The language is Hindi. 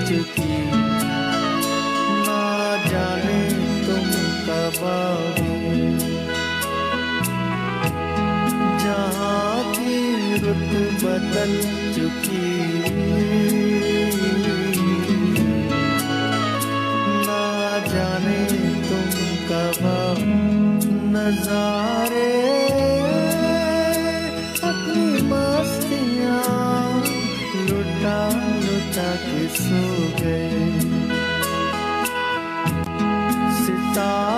चुकी, ना जाने तुम कब आओगे। जहाँ की रुत बदल चुकी, ना जाने तुम कब आओगे। नजारे अपनी मस्तियाँ लुटा लुटा के सो गए। सितारे